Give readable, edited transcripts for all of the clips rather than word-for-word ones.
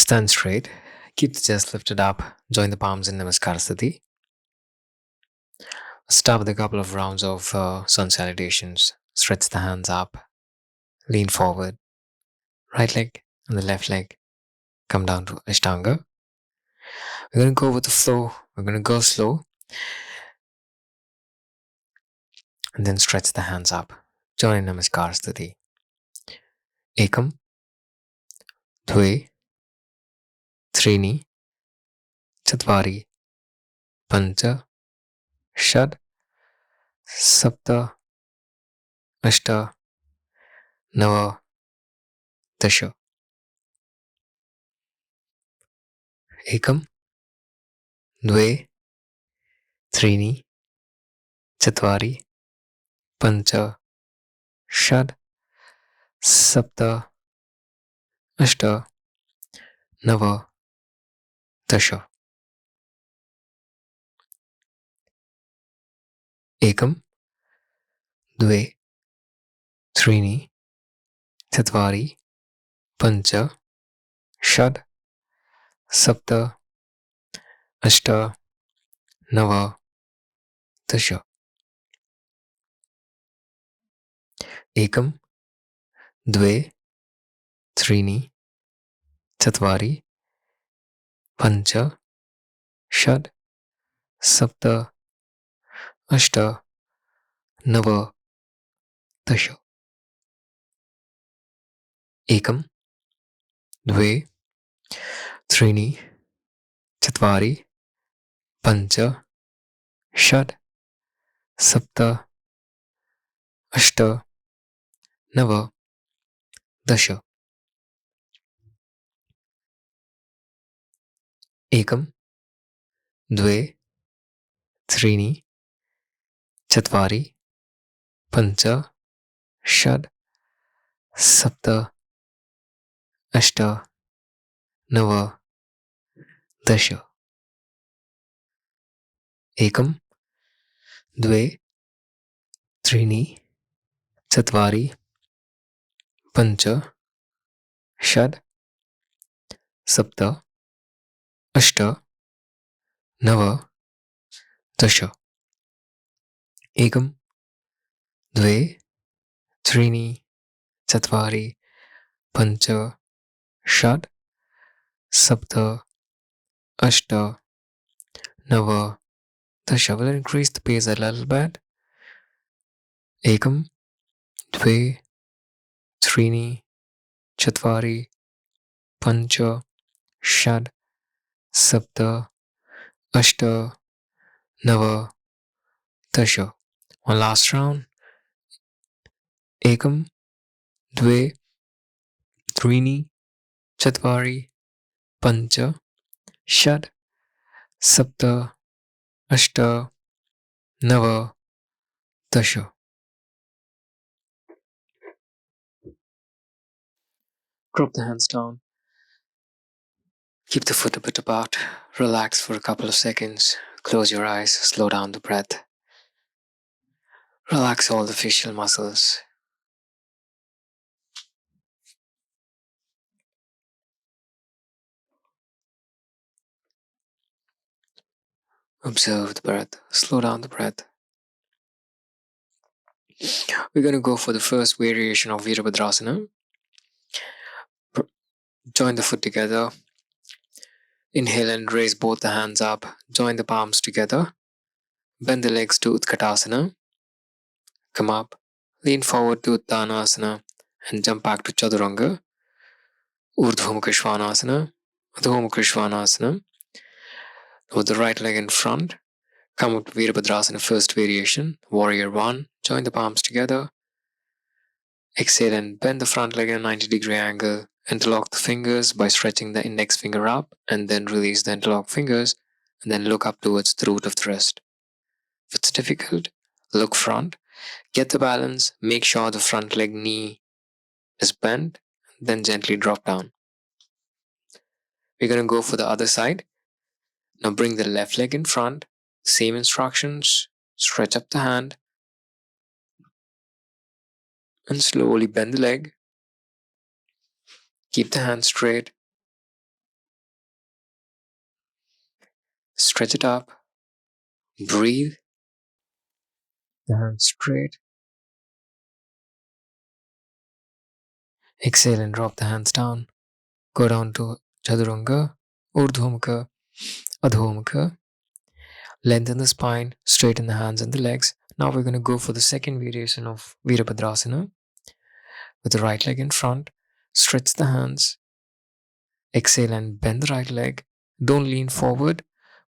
Stand straight. Keep the chest lifted up. Join the palms in Namaskar Sthiti. Start with a couple of rounds of sun salutations. Stretch the hands up. Lean forward. Right leg and the left leg. Come down to Ashtanga. We're going to go with the flow. We're going to go slow. And then stretch the hands up. Join Namaskar Sthiti. Ekam. Dve. Trini. Chatvari. Pancha. Shad. Sapta. Ashta. Nava. Dasha. Ekam. Dve. Trini. Chatvari. Pancha. Shad. Sapta. Ashta. Nava. Dasha. Ekam. Dve. Trini. Chatvari. Pancha. Shad. Sapta. Ashta. Nava. Dasha. Ekam. Dve. Trini. Chatvari. Pancha. Shad. Sapta. Ashta. Nava. Dasha. Ekam. Dve. Trini. Chatvari. Pancha. Shad. Sapta. Ashta. Nava. Dasha. Ekam. Dve. Trini. Chatvari. Pancha. Shad. Sapta. Ashta. Nava. Dasha. Ekam. Dve. Trini. Chatvari. Pancha. Shad. Sapta. Ashta. Nava. Dasha. Ekam. Dve. Trini. Chatvari. Pancha. Shad. Sapta. Ashta. Nava. Dasha. Will increase the pace a little bit. Ekam. Dve. Trini. Chatvari. Pancha. Shad. Sapta. Ashta. Nava. Dasha. One last round. Ekam. Dve. Trini. Chatvari. Pancha. Shad. Sapta. Ashta. Nava. Dasha. Drop the hands down. Keep the foot a bit apart. Relax for a couple of seconds. Close your eyes. Slow down the breath. Relax all the facial muscles. Observe the breath. Slow down the breath. We're going to go for the first variation of Veerapadasana. Join the foot together. Inhale and raise both the hands up. Join the palms together. Bend the legs to Utkatasana. Come up. Lean forward to Uttanasana and jump back to Chaturanga. Urdhva Mukha Svanasana. Adho Mukha Svanasana. With the right leg in front. Come up to Veerapadrasana first variation. Warrior 1. Join the palms together. Exhale and bend the front leg at a 90-degree angle. Interlock the fingers by stretching the index finger up and then release the interlocked fingers and then look up towards the root of the wrist. If it's difficult, look front. Get the balance. Make sure the front leg knee is bent. Then gently drop down. We're going to go for the other side. Now bring the left leg in front. Same instructions. Stretch up the hand. And slowly bend the leg. Keep the hand straight. Stretch it up. Breathe. The hands straight. Exhale and drop the hands down. Go down to Chaturanga, Urdhvamukha, Adhomukha. Lengthen the spine, straighten the hands and the legs. Now we're going to go for the second variation of Veerapadrasana. With the right leg in front, stretch the hands. Exhale and bend the right leg. Don't lean forward.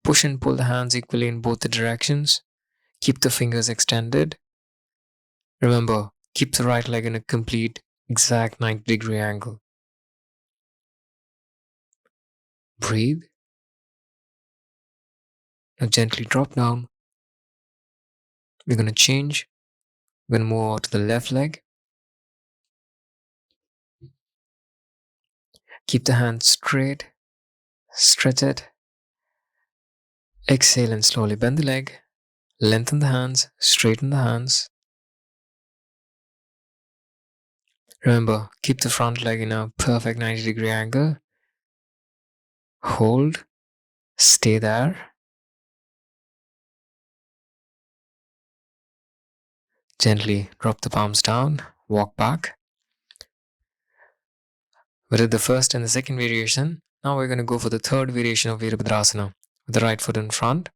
Push and pull the hands equally in both the directions. Keep the fingers extended. Remember, keep the right leg in a complete, exact 90-degree angle. Breathe. Now gently drop down. We're going to change. We're going to move over to the left leg. Keep the hands straight. Stretch it. Exhale and slowly bend the leg. Lengthen the hands. Straighten the hands. Remember, keep the front leg in a perfect 90-degree angle. Hold. Stay there. Gently drop the palms down. Walk back. We did the first and the second variation. Now we're going to go for the third variation of Veerabhadrasana. With the right foot in front.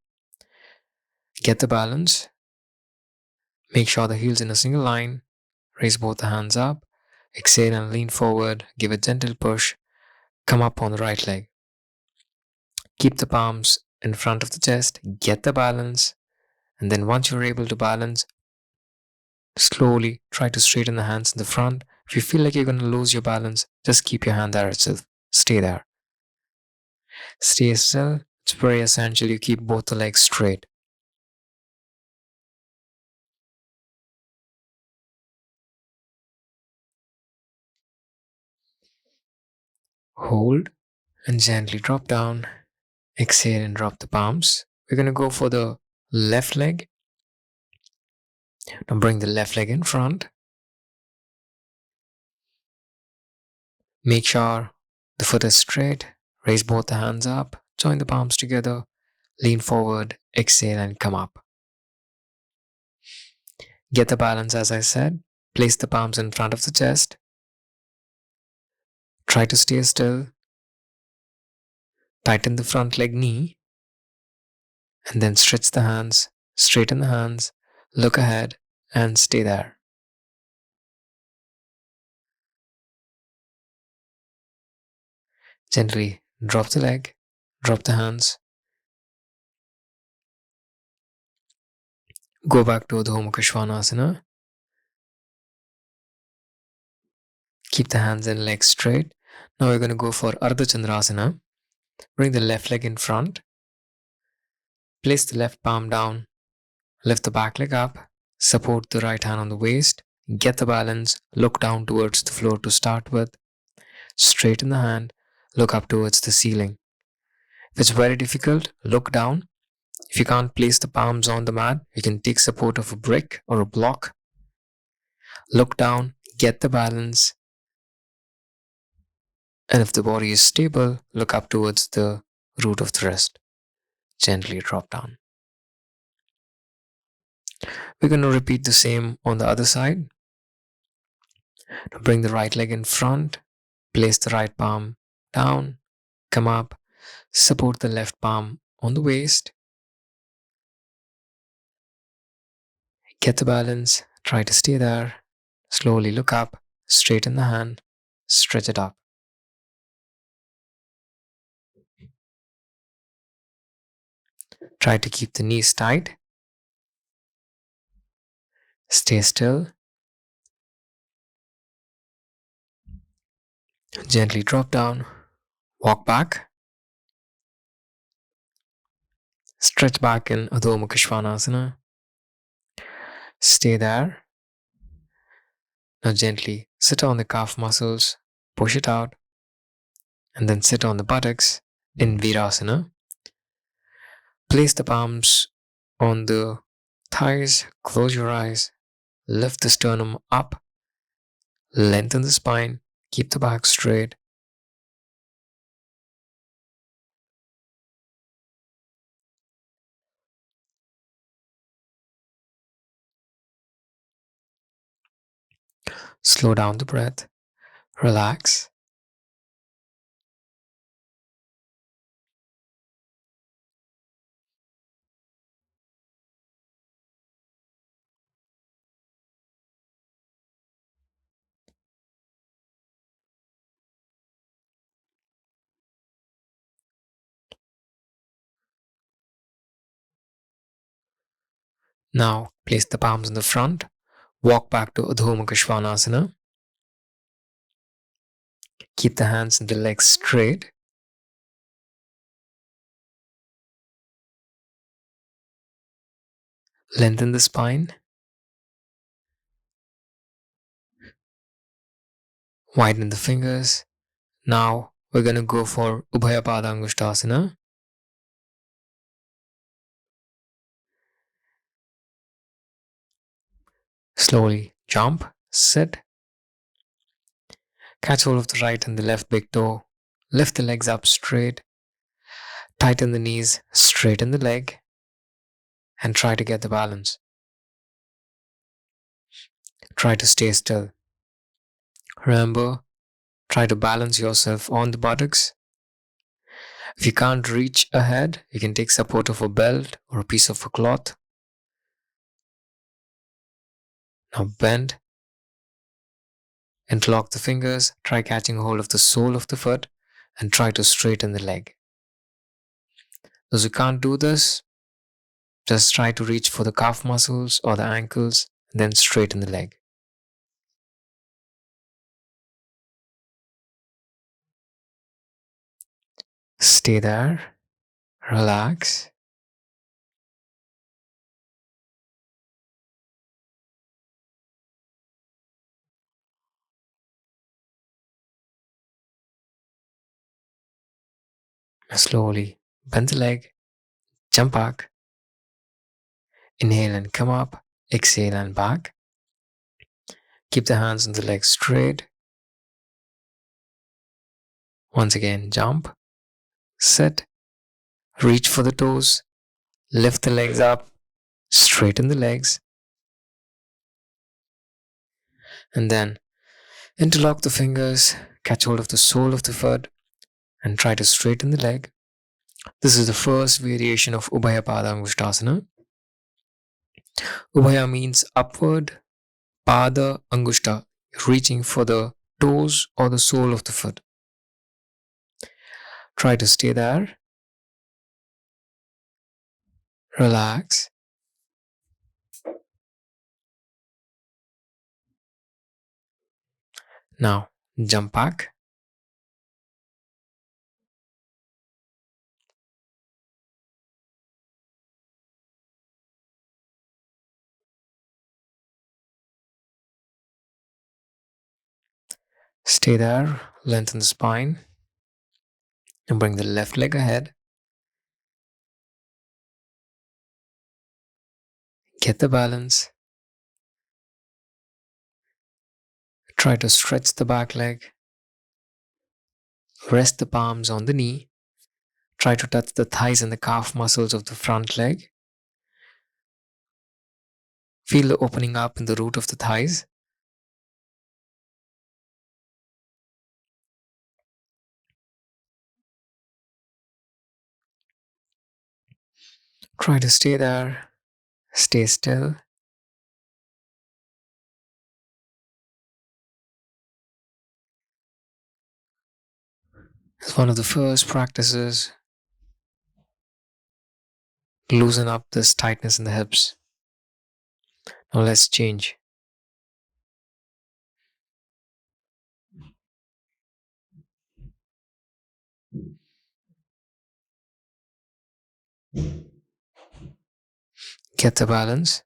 Get the balance. Make sure the heels in a single line. Raise both the hands up. Exhale and lean forward. Give a gentle push. Come up on the right leg. Keep the palms in front of the chest. Get the balance. And then once you're able to balance, slowly try to straighten the hands in the front. If you feel like you're going to lose your balance, just keep your hand there itself. Stay there. Stay still. It's very essential you keep both the legs straight. Hold and gently drop down. Exhale and drop the palms. We're going to go for the left leg. Now bring the left leg in front. Make sure the foot is straight. Raise both the hands up. Join the palms together. Lean forward. Exhale and come up. Get the balance as I said. Place the palms in front of the chest. Try to stay still. Tighten the front leg knee. And then stretch the hands. Straighten the hands. Look ahead and stay there. Gently drop the leg. Drop the hands. Go back to Adho Mukha Svanasana. Keep the hands and legs straight. Now we're going to go for Ardha Chandrasana. Bring the left leg in front. Place the left palm down. Lift the back leg up. Support the right hand on the waist. Get the balance. Look down towards the floor to start with. Straighten the hand. Look up towards the ceiling. If it's very difficult, look down. If you can't place the palms on the mat, you can take support of a brick or a block. Look down. Get the balance. And if the body is stable, look up towards the root of the wrist. Gently drop down. We're going to repeat the same on the other side. Now bring the right leg in front. Place the right palm down. Come up. Support the left palm on the waist. Get the balance. Try to stay there. Slowly look up. Straighten the hand. Stretch it up. Try to keep the knees tight. Stay still. Gently drop down. Walk back. Stretch back in Adho Mukha Svanasana. Stay there. Now gently sit on the calf muscles. Push it out. And then sit on the buttocks in Veerasana. Place the palms on the thighs. Close your eyes. Lift the sternum up. Lengthen the spine. Keep the back straight. Slow down the breath. Relax. Now place the palms in the front. Walk back to Adho Mukha Svanasana. Keep the hands and the legs straight. Lengthen the spine. Widen the fingers. Now we're going to go for Ubhaya Padangusthasana. Slowly jump, sit. Catch hold of the right and the left big toe. Lift the legs up straight. Tighten the knees, straighten the leg, and try to get the balance. Try to stay still. Remember, try to balance yourself on the buttocks. If you can't reach ahead, you can take support of a belt or a piece of a cloth. Now bend, interlock the fingers, try catching hold of the sole of the foot, and try to straighten the leg. Those who can't do this, just try to reach for the calf muscles or the ankles, and then straighten the leg. Stay there, relax. Slowly bend the leg, jump back. Inhale and come up, exhale and back. Keep the hands and the legs straight. Once again, jump, sit, reach for the toes, lift the legs up, straighten the legs, and then interlock the fingers, catch hold of the sole of the foot, and try to straighten the leg. This is the first variation of Ubhaya Padangusthasana. Ubhaya means upward, Pada Angushta, reaching for the toes or the sole of the foot. Try to stay there. Relax. Now, jump back. Stay there, lengthen the spine, and bring the left leg ahead. Get the balance. Try to stretch the back leg. Rest the palms on the knee. Try to touch the thighs and the calf muscles of the front leg. Feel the opening up in the root of the thighs. Try to stay there. Stay still. It's one of the first practices. Loosen up this tightness in the hips. Now let's change. Get the balance.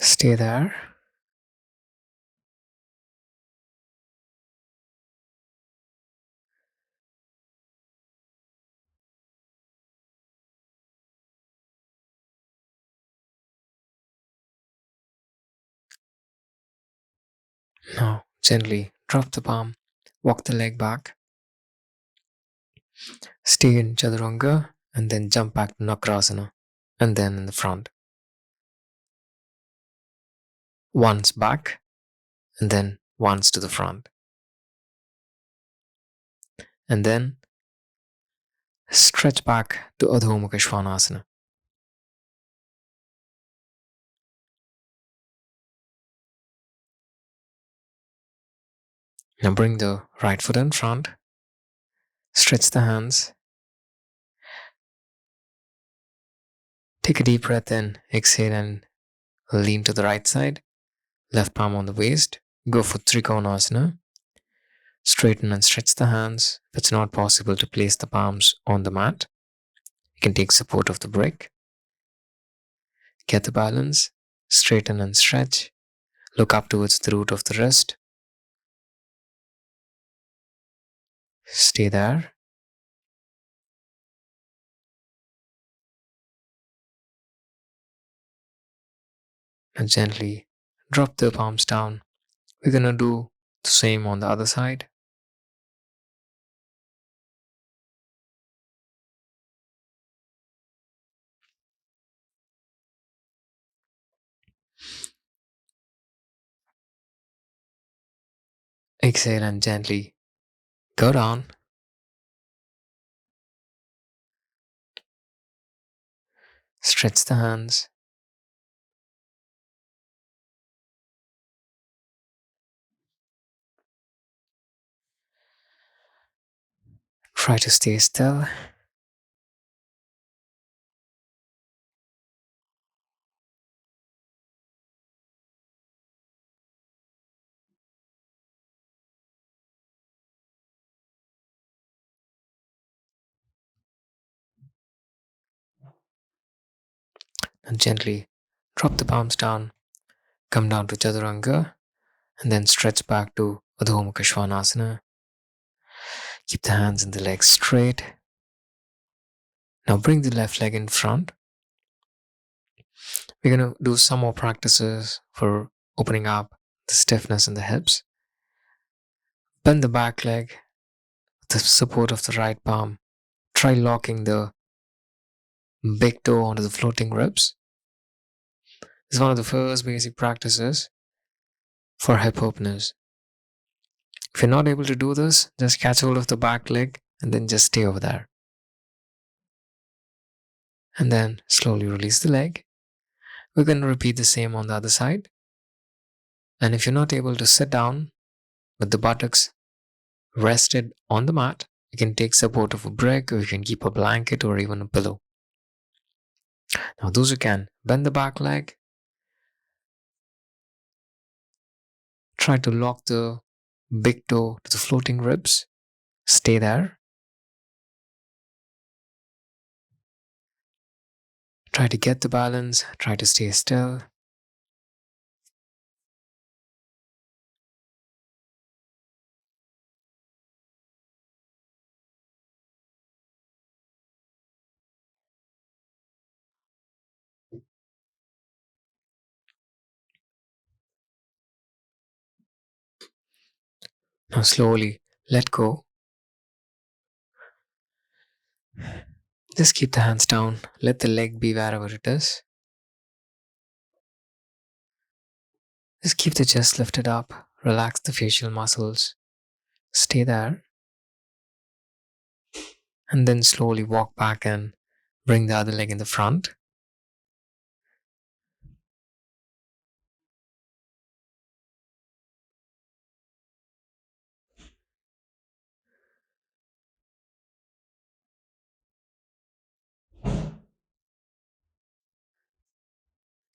Stay there. Now, gently drop the palm. Walk the leg back. Stay in Chaturanga and then jump back to Nakrasana and then in the front. Once back and then once to the front. And then stretch back to Adho Mukha Svanasana. Now bring the right foot in front. Stretch the hands. Take a deep breath in. Exhale and lean to the right side. Left palm on the waist. Go for Trikonasana. Straighten and stretch the hands. If it's not possible to place the palms on the mat, you can take support of the brick. Get the balance. Straighten and stretch. Look up towards the root of the wrist. Stay there. And gently drop the palms down. We're going to do the same on the other side. Exhale and gently go down. Stretch the hands. Try to stay still. And gently drop the palms down. Come down to Chaturanga. And then stretch back to Adho Mukha Svanasana. Keep the hands and the legs straight. Now bring the left leg in front. We're going to do some more practices for opening up the stiffness in the hips. Bend the back leg with the support of the right palm. Try locking the big toe onto the floating ribs. This is one of the first basic practices for hip openers. If you're not able to do this, just catch hold of the back leg and then just stay over there. And then slowly release the leg. We're going to repeat the same on the other side. And if you're not able to sit down with the buttocks rested on the mat, you can take support of a brick, or you can keep a blanket or even a pillow. Now those who can, bend the back leg. Try to lock the big toe to the floating ribs. Stay there. Try to get the balance. Try to stay still. Now slowly let go. Just keep the hands down. Let the leg be wherever it is. Just keep the chest lifted up. Relax the facial muscles. Stay there. And then slowly walk back and bring the other leg in the front.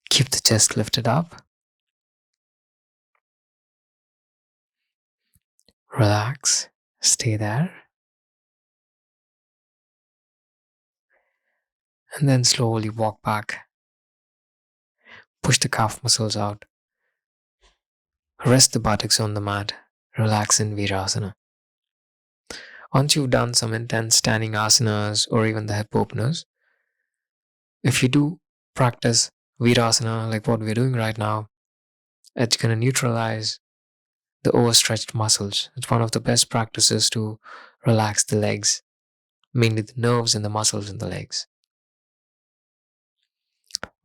Keep the chest lifted up. Relax. Stay there. And then slowly walk back. Push the calf muscles out. Rest the buttocks on the mat. Relax in Veerasana. Once you've done some intense standing asanas or even the hip openers, if you do practice Veerasana like what we're doing right now, it's going to neutralize the overstretched muscles. It's one of the best practices to relax the legs. mainly the nerves and the muscles in the legs.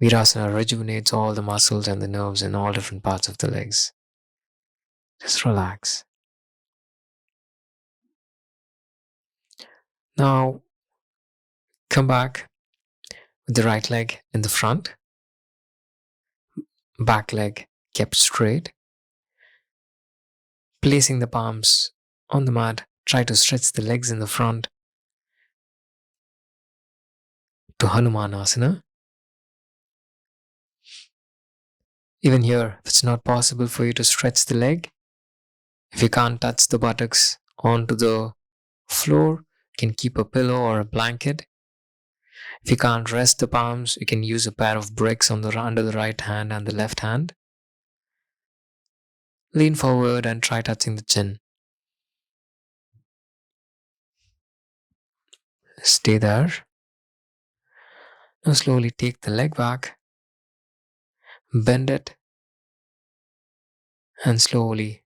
Veerasana rejuvenates all the muscles and the nerves in all different parts of the legs. Just relax. Now, come back with the right leg in the front, back leg kept straight. Placing the palms on the mat, try to stretch the legs in the front to Hanumanasana. Even here, if it's not possible for you to stretch the leg, if you can't touch the buttocks onto the floor, you can keep a pillow or a blanket. If you can't rest the palms, you can use a pair of bricks under the right hand and the left hand. Lean forward and try touching the chin. Stay there. Now slowly take the leg back, bend it, and slowly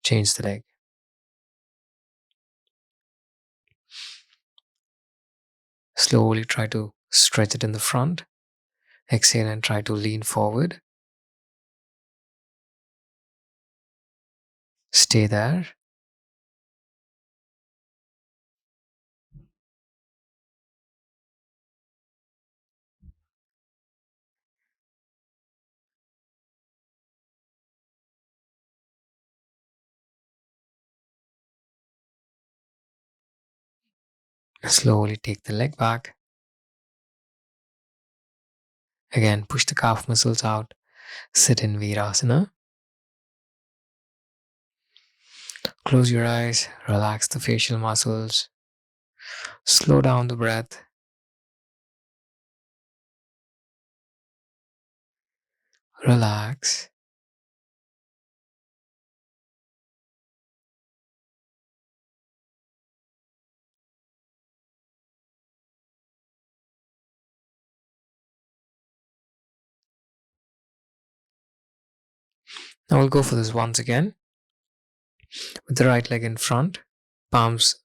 change the leg. Slowly try to stretch it in the front. Exhale and try to lean forward. Stay there. Slowly take the leg back. Again, push the calf muscles out. Sit in Veerasana. Close your eyes. Relax the facial muscles. Slow down the breath. Relax. Now we'll go for this once again. With the right leg in front, palms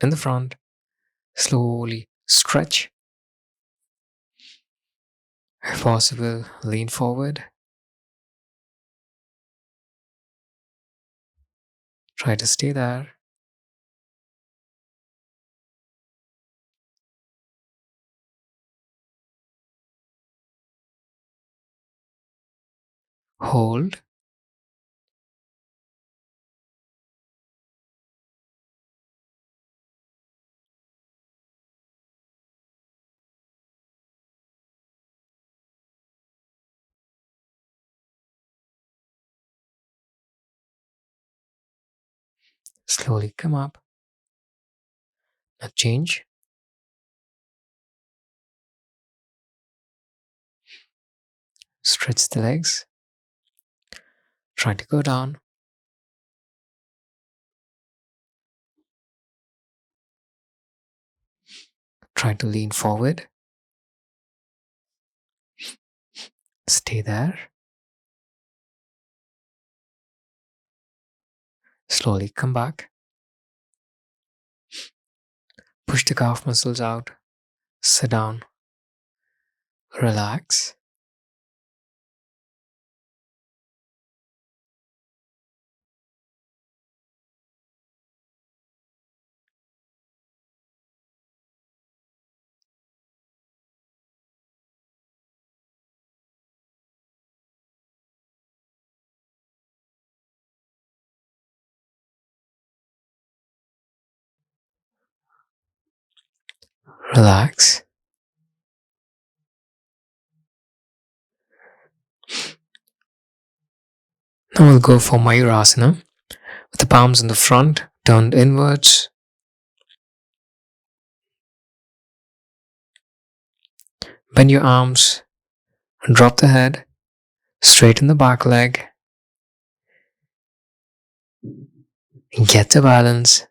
in the front. Slowly stretch. If possible, lean forward. Try to stay there. Hold. Slowly come up. Now change. Stretch the legs. Try to go down. Try to lean forward. Stay there. Slowly come back. Push the calf muscles out. Sit down. Relax. Relax. Now we'll go for Mayurasana with the palms in the front, turned inwards. Bend your arms and drop the head. Straighten the back leg. Get the balance.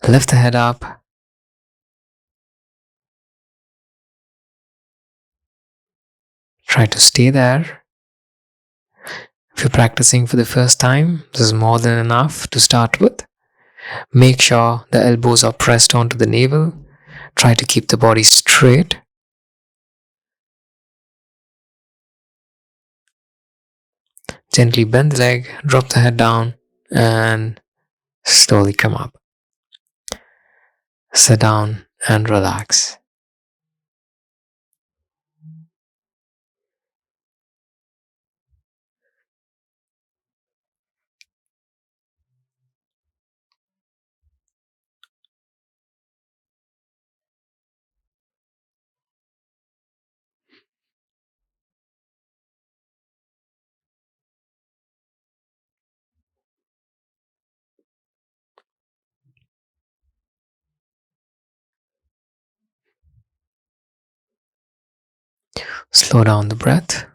Lift the head up. Try to stay there. If you're practicing for the first time, this is more than enough to start with. Make sure the elbows are pressed onto the navel. Try to keep the body straight. Gently bend the leg, drop the head down, and slowly come up. Sit down and relax. Slow down the breath.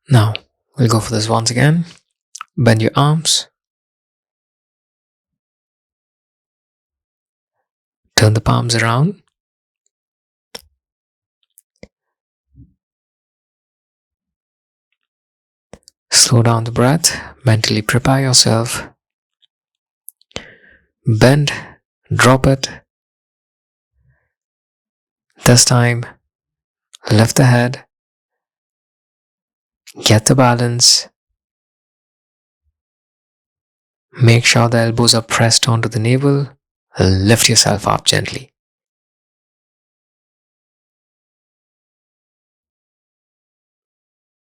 Now, we'll go for this once again. Bend your arms. Turn the palms around. Slow down the breath. Mentally prepare yourself. Bend. Drop it. This time, lift the head. Get the balance. Make sure the elbows are pressed onto the navel. Lift yourself up gently.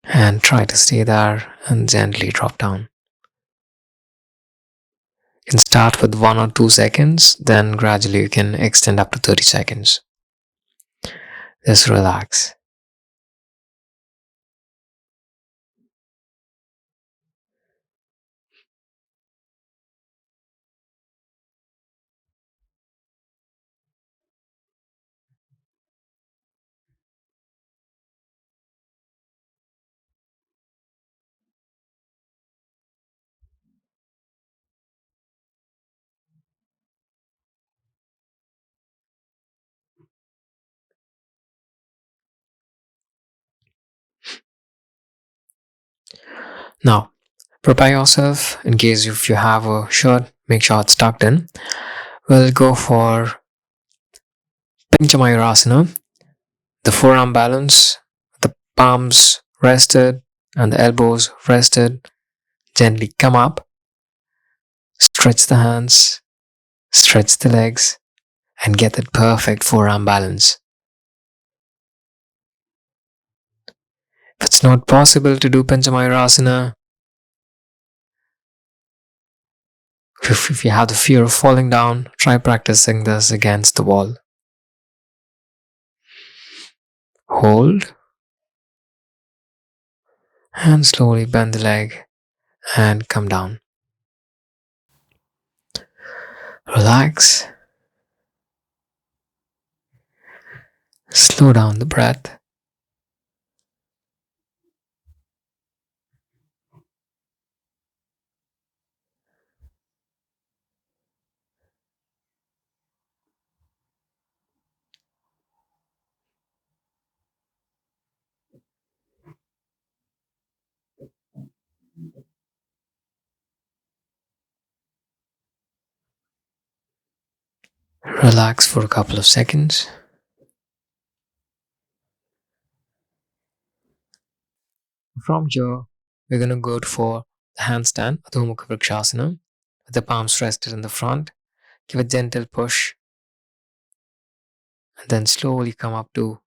And try to stay there and gently drop down. You can start with 1 or 2 seconds, then gradually you can extend up to 30 seconds. Just relax. Now, prepare yourself in case if you have a shirt, make sure it's tucked in. We'll go for Panchamayurasana, the forearm balance, the palms rested and the elbows rested. Gently come up, stretch the hands, stretch the legs, and get that perfect forearm balance. If it's not possible to do Panchamayurasana, if you have the fear of falling down, try practicing this against the wall. Hold and slowly bend the leg and come down. Relax. Slow down the breath. Relax for a couple of seconds. From here, we're going to go for the handstand, Adho with the palms rested in the front. Give a gentle push and then slowly come up to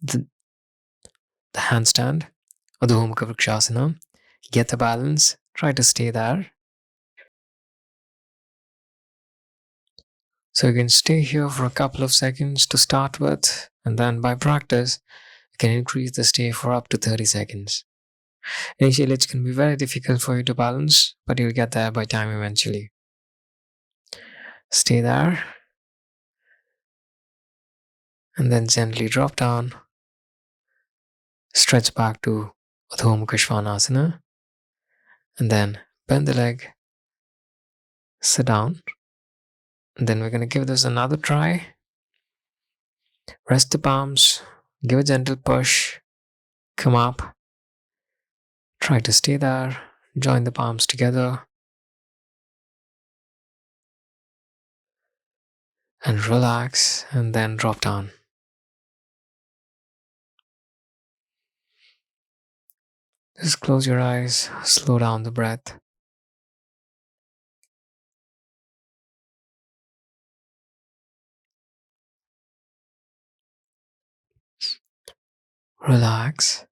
the handstand, Adho Get the balance, try to stay there. So you can stay here for a couple of seconds to start with, and then by practice, you can increase the stay for up to 30 seconds. Initially, it can be very difficult for you to balance, but you'll get there by time eventually. Stay there. And then gently drop down, stretch back to Urdhva Mukha Svanasana, and then bend the leg, sit down. And then we're going to give this another try. Rest the palms, give a gentle push, come up, try to stay there, join the palms together, and relax, and then drop down. Just close your eyes, slow down the breath. Relax.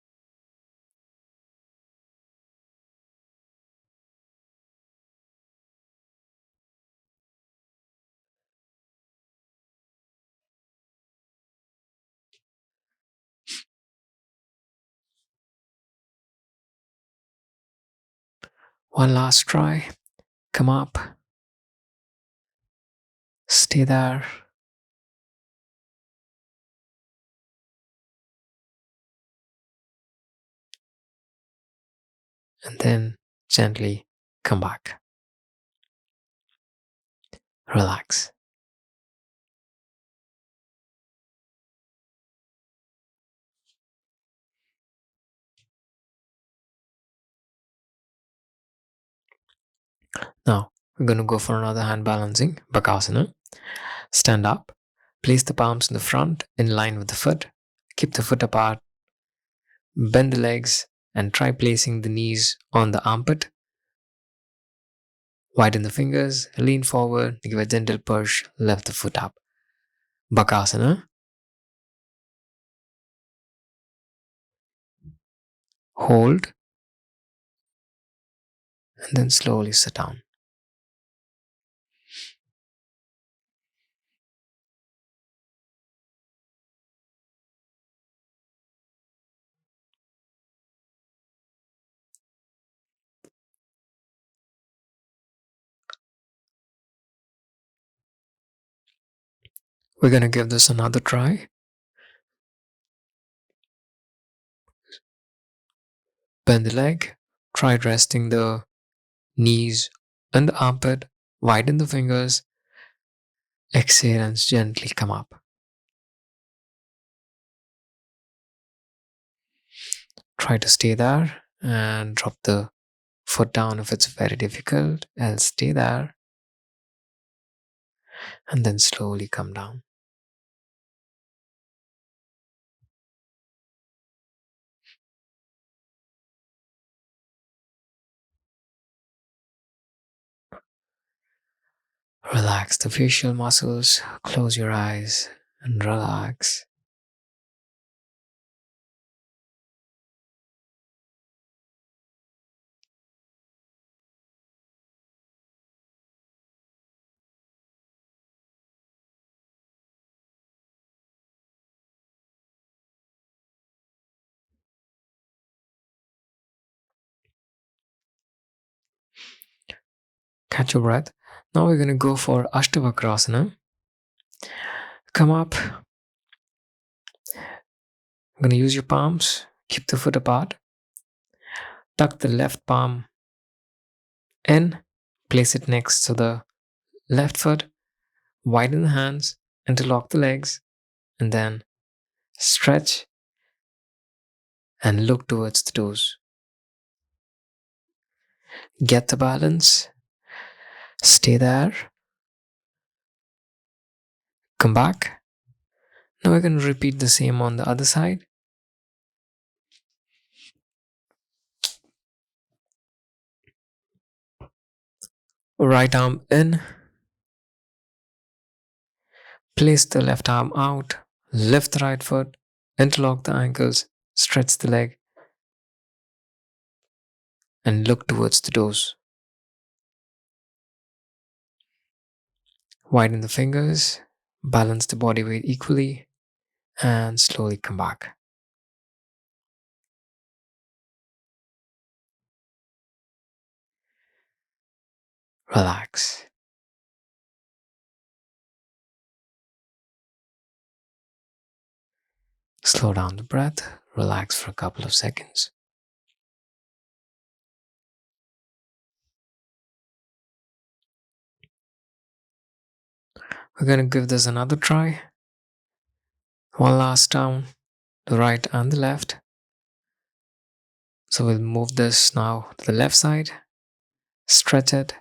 One last try. Come up, stay there, and then gently come back. Relax. Now, we're going to go for another hand balancing, Bakasana. Stand up, place the palms in the front in line with the foot. Keep the foot apart, bend the legs, and try placing the knees on the armpit. Widen the fingers, lean forward, give a gentle push, lift the foot up. Bakasana. Hold, and then slowly sit down. We're going to give this another try. Bend the leg, try resting the knees and the armpit, widen the fingers, exhale and gently come up. Try to stay there and drop the foot down if it's very difficult. Else stay there and then slowly come down. Relax the facial muscles, close your eyes and relax. Catch your breath. Now we're going to go for Ashtavakrasana. Come up. I'm going to use your palms. Keep the foot apart. Tuck the left palm in. Place it next to the left foot. Widen the hands. Interlock the legs. And then stretch and look towards the toes. Get the balance. Stay there. Come back. Now we're going to repeat the same on the other side. Right arm in. Place the left arm out. Lift the right foot. Interlock the ankles. Stretch the leg. And look towards the toes. Widen the fingers. Balance the body weight equally. And slowly come back. Relax. Slow down the breath, relax for a couple of seconds. We're going to give this another try. One last down, the right and the left. So we'll move this now to the left side, stretch it,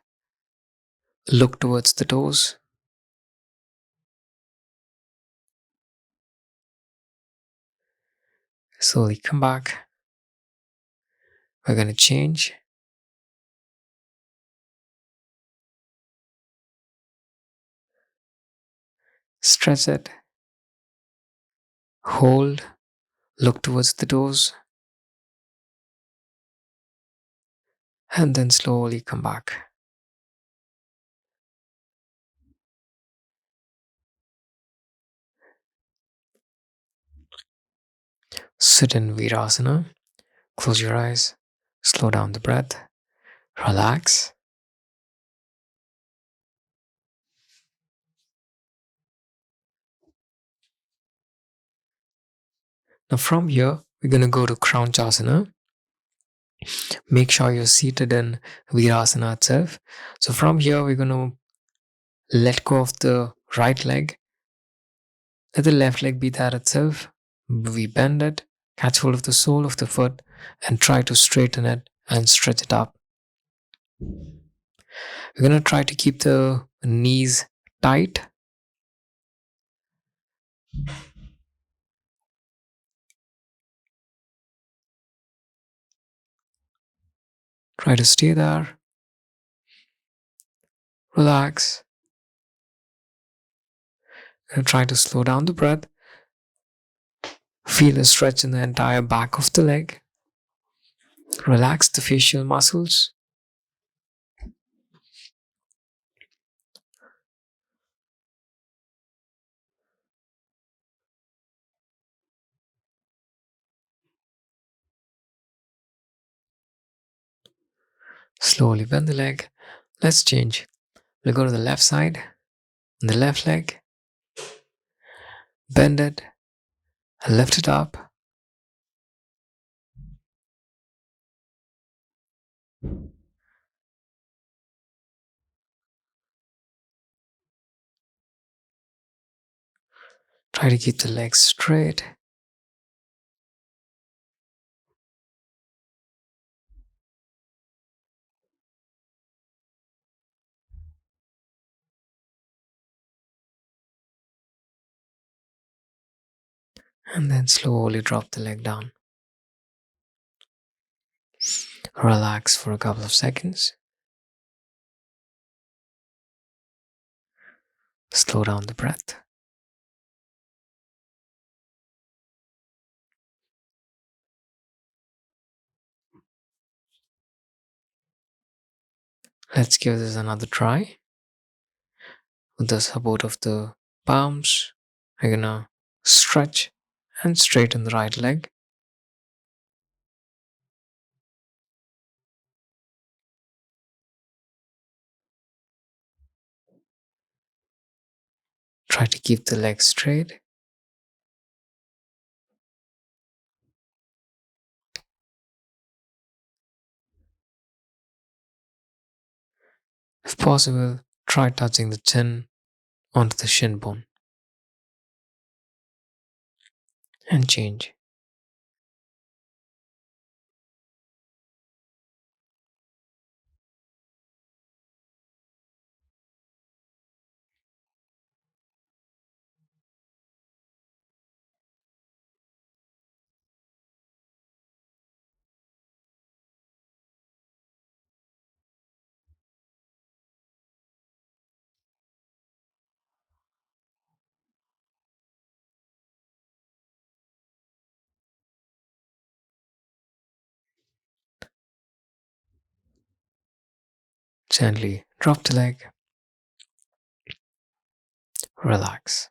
look towards the toes. Slowly come back. We're going to change. Stretch it. Hold. Look towards the toes. And then slowly come back. Sit in Veerasana. Close your eyes. Slow down the breath. Relax. Now from here, we're going to go to Crown Jarsana. Make sure you're seated in Veerasana itself. So from here, we're going to let go of the right leg. Let the left leg be that itself. We bend it, catch hold of the sole of the foot, and try to straighten it and stretch it up. We're going to try to keep the knees tight. Try to stay there. Relax. And try to slow down the breath. Feel a stretch in the entire back of the leg. Relax the facial muscles. Slowly bend the leg. Let's change. We'll go to the left side. The left leg. Bend it. And lift it up. Try to keep the legs straight. And then slowly drop the leg down. Relax for a couple of seconds. Slow down the breath. Let's give this another try. With the support of the palms, we're gonna stretch and straighten the right leg. Try to keep the leg straight. If possible, try touching the chin onto the shin bone. And change. Gently drop the leg. Relax.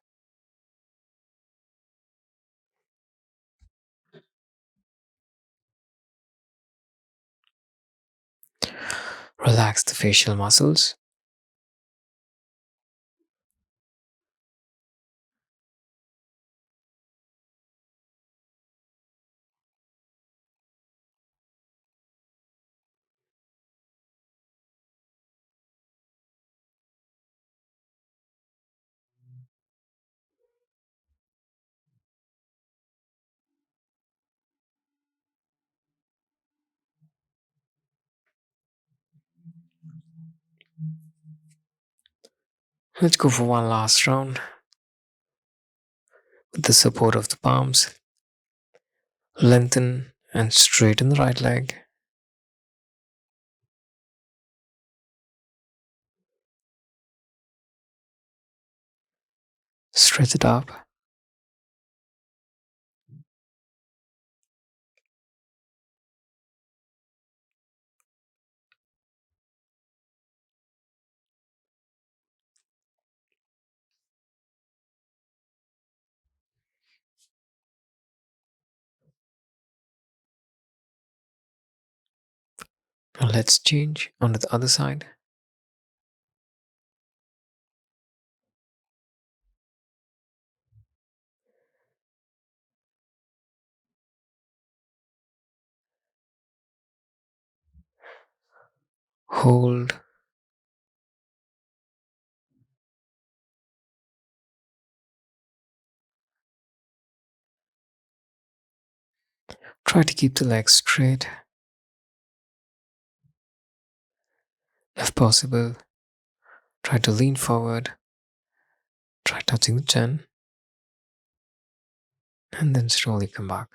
Relax the facial muscles. Let's go for one last round with the support of the palms. Lengthen and straighten the right leg. Stretch it up. Now let's change onto the other side. Hold. Try to keep the legs straight. If possible, try to lean forward. Try touching the chin. And then slowly come back.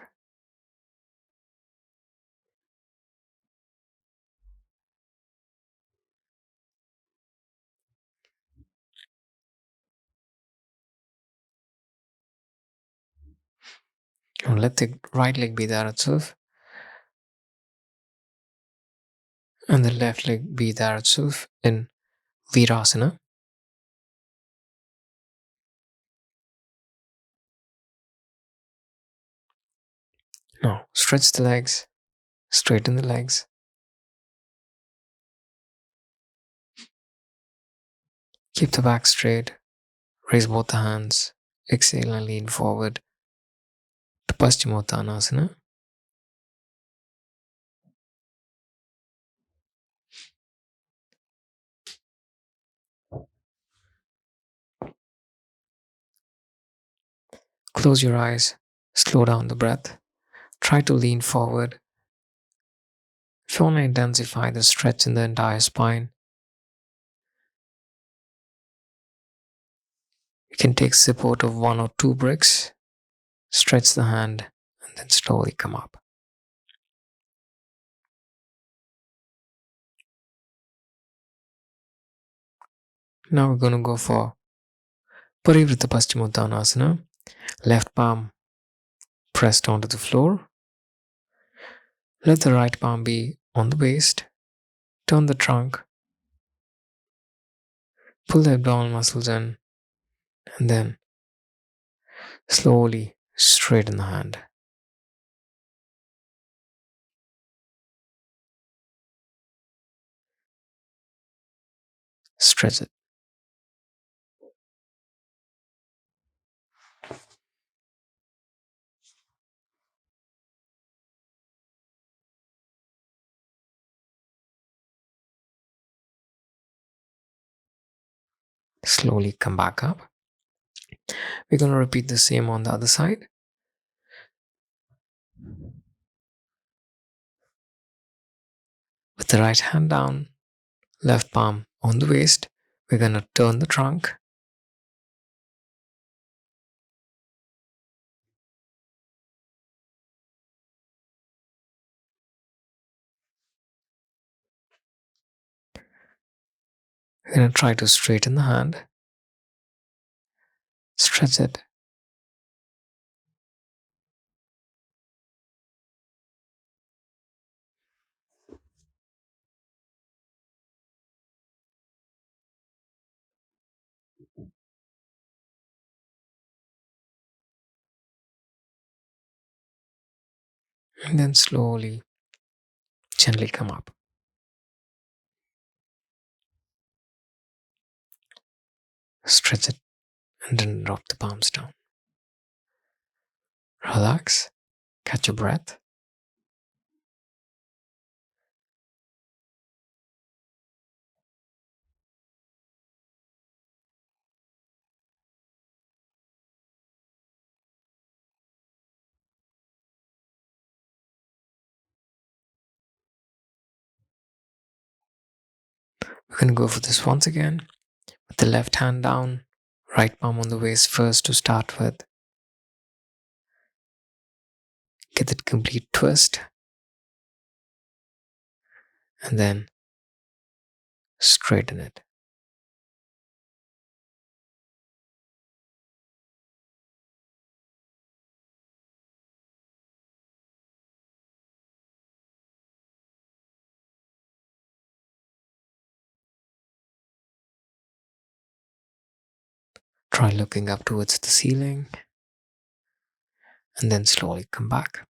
Now let the right leg be there itself. And the left leg be there itself in Veerasana. Now stretch the legs. Straighten the legs. Keep the back straight. Raise both the hands. Exhale and lean forward to Padmasana. Close your eyes. Slow down the breath. Try to lean forward. If you want to intensify the stretch in the entire spine, you can take support of one or two bricks. Stretch the hand and then slowly come up. Now we're going to go for Veerapadasana. Left palm pressed onto the floor. Let the right palm be on the waist. Turn the trunk. Pull the abdominal muscles in. And then slowly straighten the hand. Stretch it. Slowly come back up. We're going to repeat the same on the other side. With the right hand down, left palm on the waist, we're going to turn the trunk. We're going to try to straighten the hand. Stretch it. And then slowly, gently come up. Stretch it and then drop the palms down. Relax. Catch your breath. We're going to go for this once again the left hand down, right palm on the waist first to start with. Get that complete twist. And then straighten it. Try looking up towards the ceiling and then slowly come back.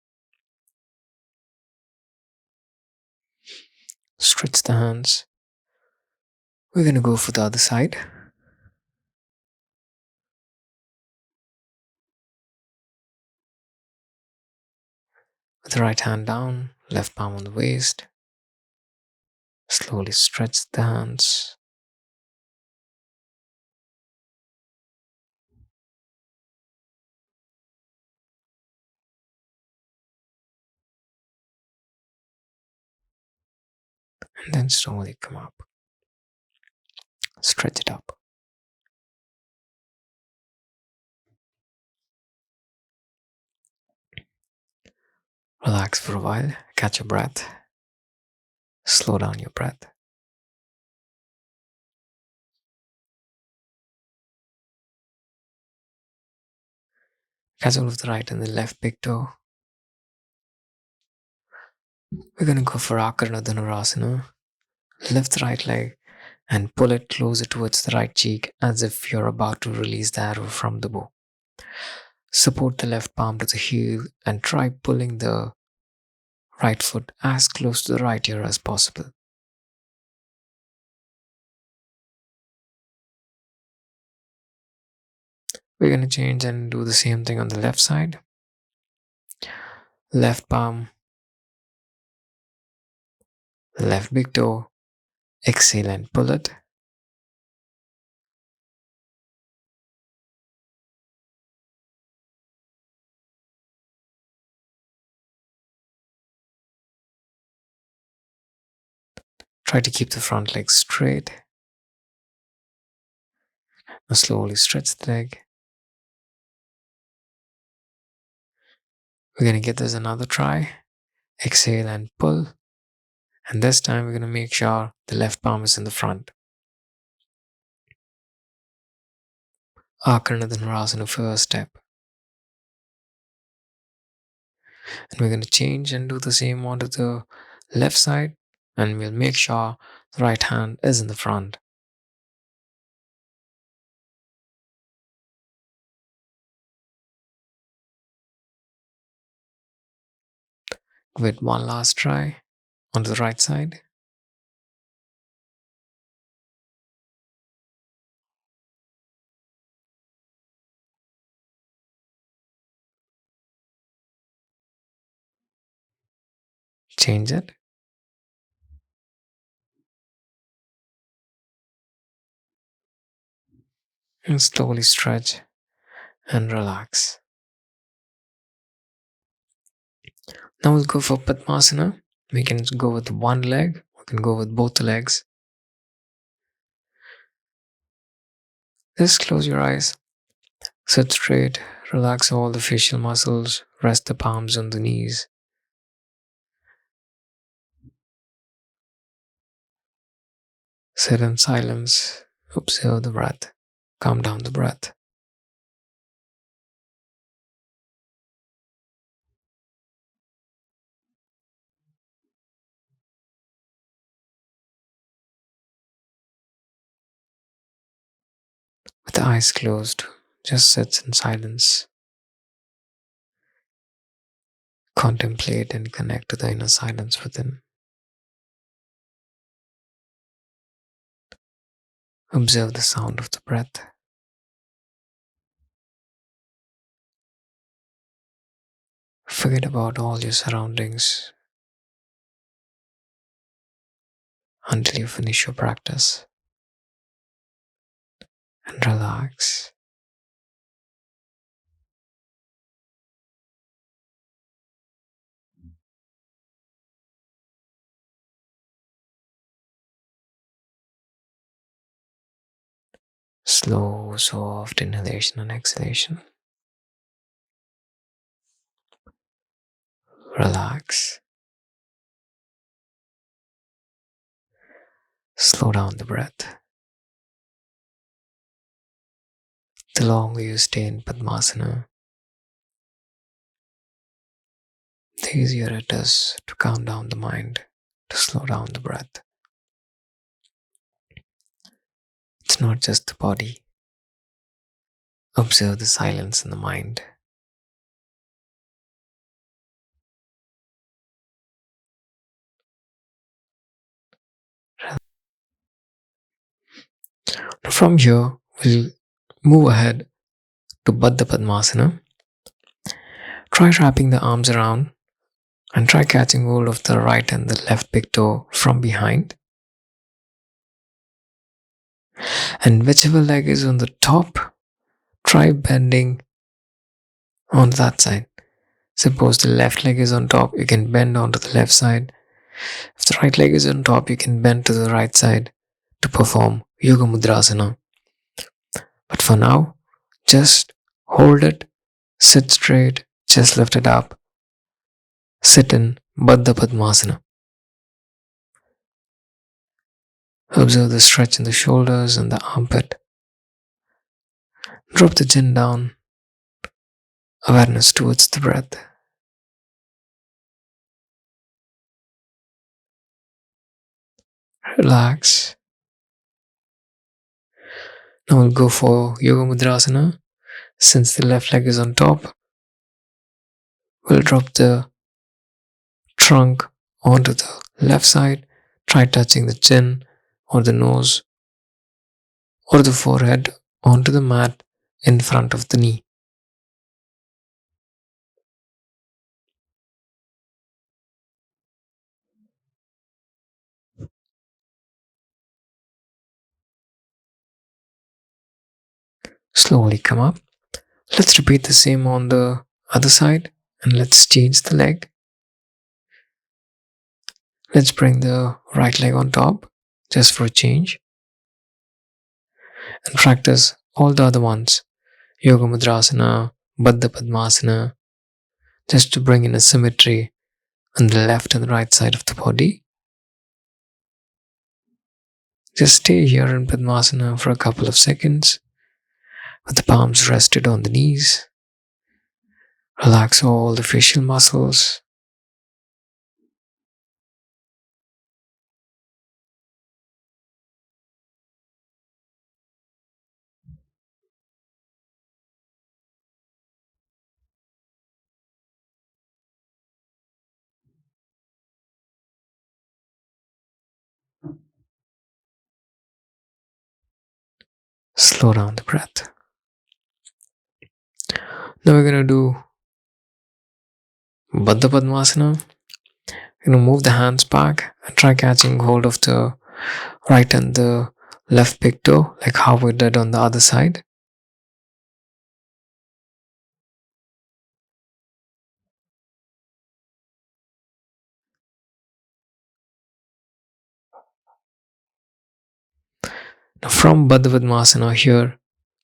Stretch the hands. We're going to go for the other side. With the right hand down, left palm on the waist. Slowly stretch the hands. And then slowly come up. Stretch it up. Relax for a while. Catch your breath. Slow down your breath. Catch hold of the right and the left big toe. We're going to go for Ardha Chandrasana. Lift the right leg and pull it closer towards the right cheek as if you're about to release the arrow from the bow. Support the left palm to the heel and try pulling the right foot as close to the right ear as possible. We're going to change and do the same thing on the left side. Left palm, left big toe, exhale and pull it. Try to keep the front leg straight. Now slowly stretch the leg. We're going to give this another try. Exhale and pull. And this time we're going to make sure the left palm is in the front. Ardha Chandrasana first step. And we're going to change and do the same on to the left side. And we'll make sure the right hand is in the front. With one last try on the right side. Change it. And slowly stretch and relax. Now we'll go for Patmasana. We can go with one leg. We can go with both legs. Just close your eyes. Sit straight. Relax all the facial muscles. Rest the palms on the knees. Sit in silence. Observe the breath. Calm down the breath. With the eyes closed, just sit in silence. Contemplate and connect to the inner silence within. Observe the sound of the breath. Forget about all your surroundings until you finish your practice. And relax. Slow, soft inhalation and exhalation. Relax. Slow down the breath. The longer you stay in Padmasana, the easier it is to calm down the mind, to slow down the breath. It's not just the body. Observe the silence in the mind. From here, we'll move ahead to Baddha Padmasana. Try wrapping the arms around and try catching hold of the right and the left big toe from behind. And whichever leg is on the top, try bending on that side. Suppose the left leg is on top, you can bend onto the left side. If the right leg is on top, you can bend to the right side to perform Yoga Mudrasana. But for now, just hold it, sit straight, chest lifted up, sit in Baddha Padmasana. Observe the stretch in the shoulders and the armpit. Drop the chin down, awareness towards the breath. Relax. Now we'll go for Yoga Mudrasana. Since the left leg is on top, we'll drop the trunk onto the left side. Try touching the chin or the nose or the forehead onto the mat in front of the knee. Slowly come up. Let's repeat the same on the other side and let's change the leg. Let's bring the right leg on top just for a change and practice all the other ones. Yoga Mudrasana, Baddha Padmasana, just to bring in a symmetry on the left and the right side of the body. Just stay here in Padmasana for a couple of seconds with the palms rested on the knees. Relax all the facial muscles. Slow down the breath. Now we're going to do Baddha Padmasana. Move the hands back and try catching hold of the right and the left big toe, like how we did on the other side. Now from Baddha Padmasana here,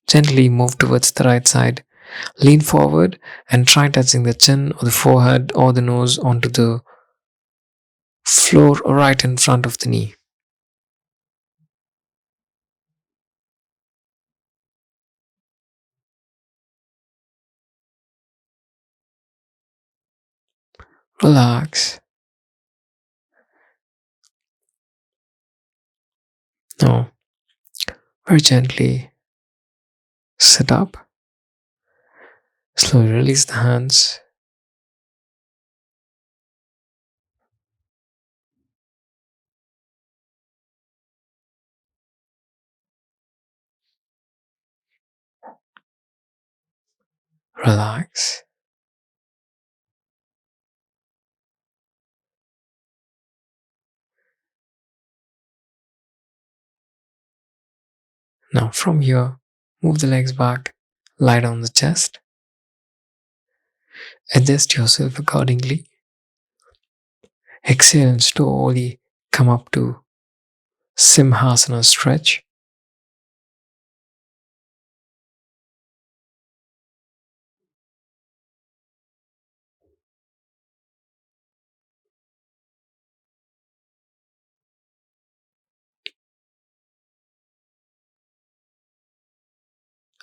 gently move towards the right side. Lean forward and try touching the chin or the forehead or the nose onto the floor right in front of the knee. Relax. Now, very gently sit up. Slowly release the hands. Relax. Now, from here, move the legs back, lie down the chest. Adjust yourself accordingly. Exhale and slowly come up to Simhasana Stretch.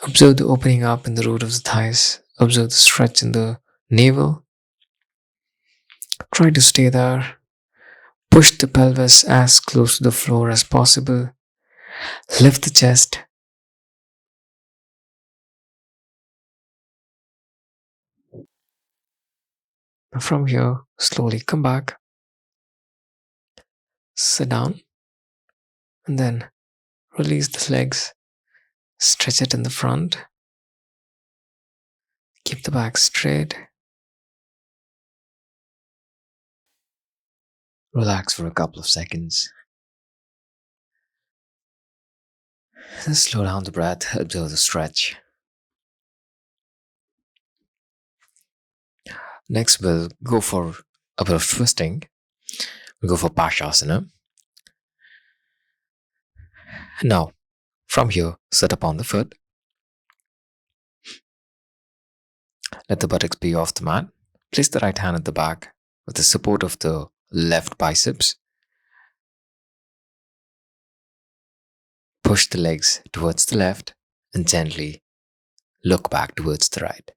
Observe the opening up in the root of the thighs. Observe the stretch in the navel. Try to stay there. Push the pelvis as close to the floor as possible. Lift the chest. From here, slowly come back. Sit down. And then release the legs. Stretch it in the front. Keep the back straight. Relax for a couple of seconds. Then slow down the breath. Observe the stretch. Next, we'll go for a bit of twisting. We'll go for Padmasana. Now, from here, sit up on the foot. Let the buttocks be off the mat. Place the right hand at the back with the support of the left biceps. Push the legs towards the left and gently look back towards the right.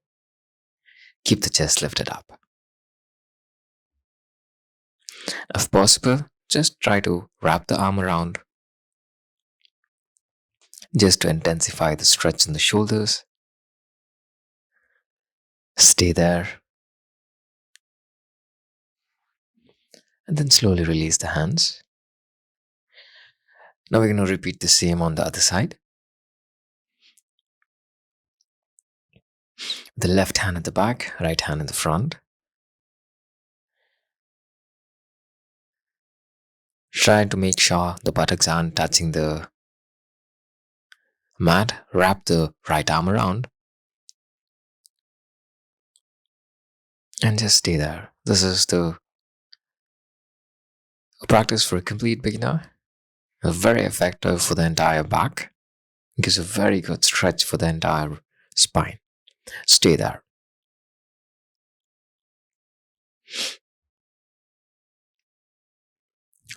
Keep the chest lifted up. If possible, just try to wrap the arm around just to intensify the stretch in the shoulders. Stay there. And then slowly release the hands. Now we're going to repeat the same on the other side. The left hand at the back, right hand in the front. Try to make sure the buttocks aren't touching the mat. Wrap the right arm around and just stay there. This is the practice for a complete beginner. Very effective for the entire back. It gives a very good stretch for the entire spine. Stay there.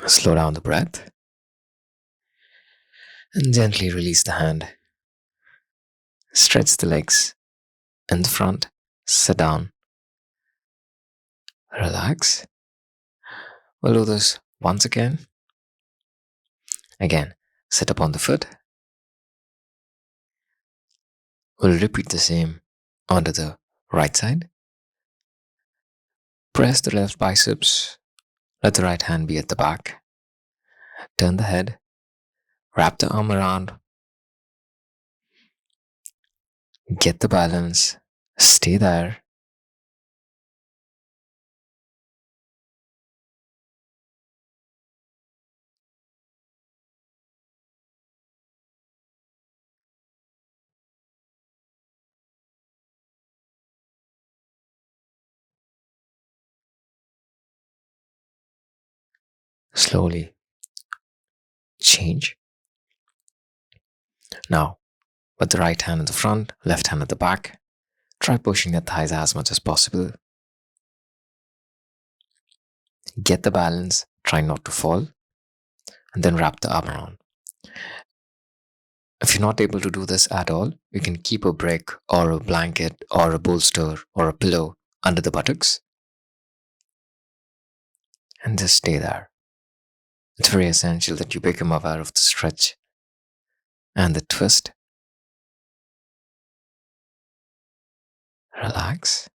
Slow down the breath and gently release the hand. Stretch the legs in the front. Sit down. Relax. We'll do this once again. Again, sit up on the foot. We'll repeat the same onto the right side. Press the left biceps. Let the right hand be at the back. Turn the head. Wrap the arm around. Get the balance. Stay there. Slowly change. Now, with the right hand in the front, left hand at the back, try pushing the thighs as much as possible. Get the balance, try not to fall, and then wrap the arm around. If you're not able to do this at all, you can keep a brick or a blanket or a bolster or a pillow under the buttocks and just stay there. It's very essential that you become aware of the stretch and the twist. Relax.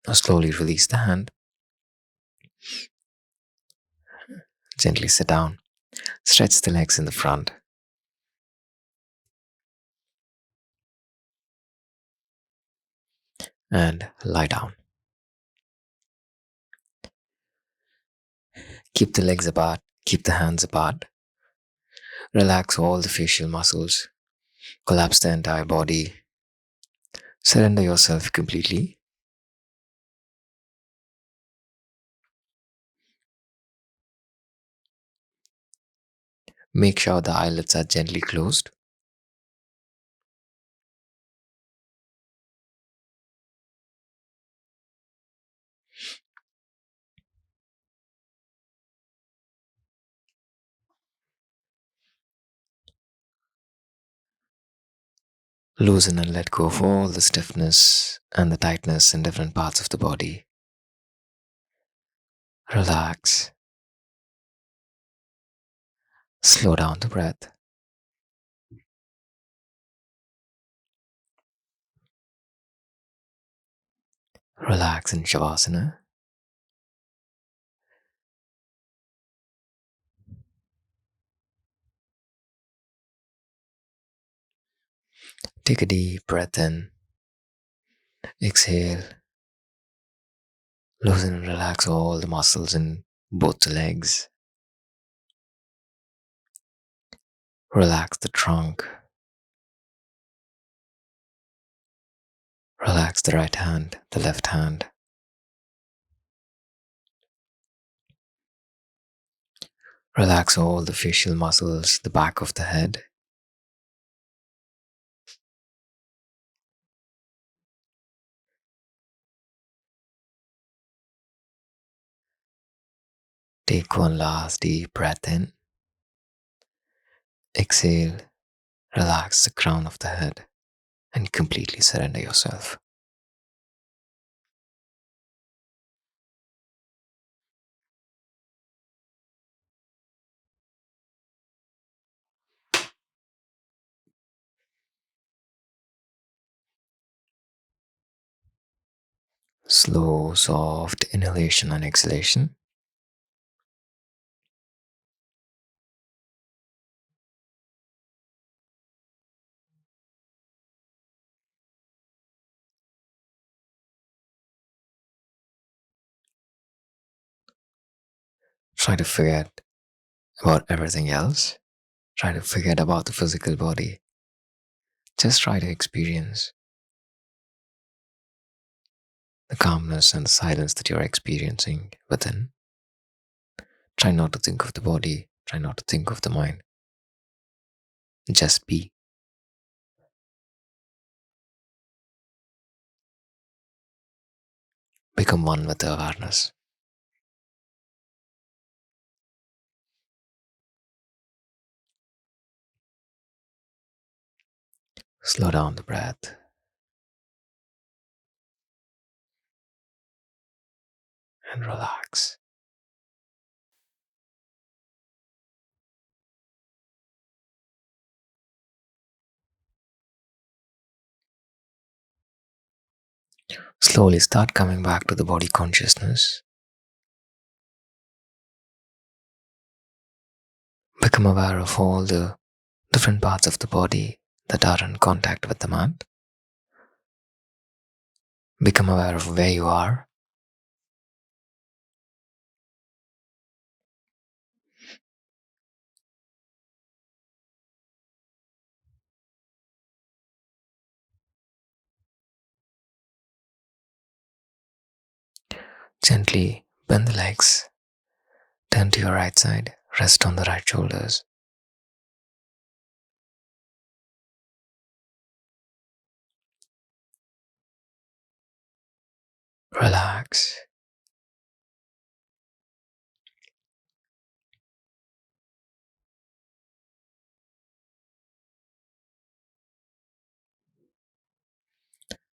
Now slowly release the hand. Gently sit down. Stretch the legs in the front. And lie down. Keep the legs apart. Keep the hands apart. Relax all the facial muscles. Collapse the entire body. Surrender yourself completely. Make sure the eyelids are gently closed. Loosen and let go of all the stiffness and the tightness in different parts of the body. Relax. Slow down the breath. Relax in Shavasana. Take a deep breath in. Exhale. Loosen and relax all the muscles in both the legs. Relax the trunk. Relax the right hand, the left hand. Relax all the facial muscles, the back of the head. Take one last deep breath in. Exhale. Relax the crown of the head and completely surrender yourself. Slow, soft inhalation and exhalation. Try to forget about everything else. Try to forget about the physical body. Just try to experience the calmness and the silence that you're experiencing within. Try not to think of the body. Try not to think of the mind. Just be. Become one with the awareness. Slow down the breath and relax. Slowly start coming back to the body consciousness. Become aware of all the different parts of the body that are in contact with the mat. Become aware of where you are. Gently bend the legs. Turn to your right side. Rest on the right shoulders. Relax.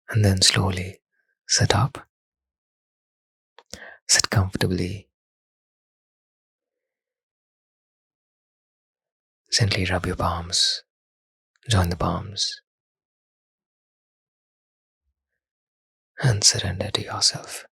And then slowly sit up. Sit comfortably. Gently rub your palms. Join the palms. And surrender to yourself.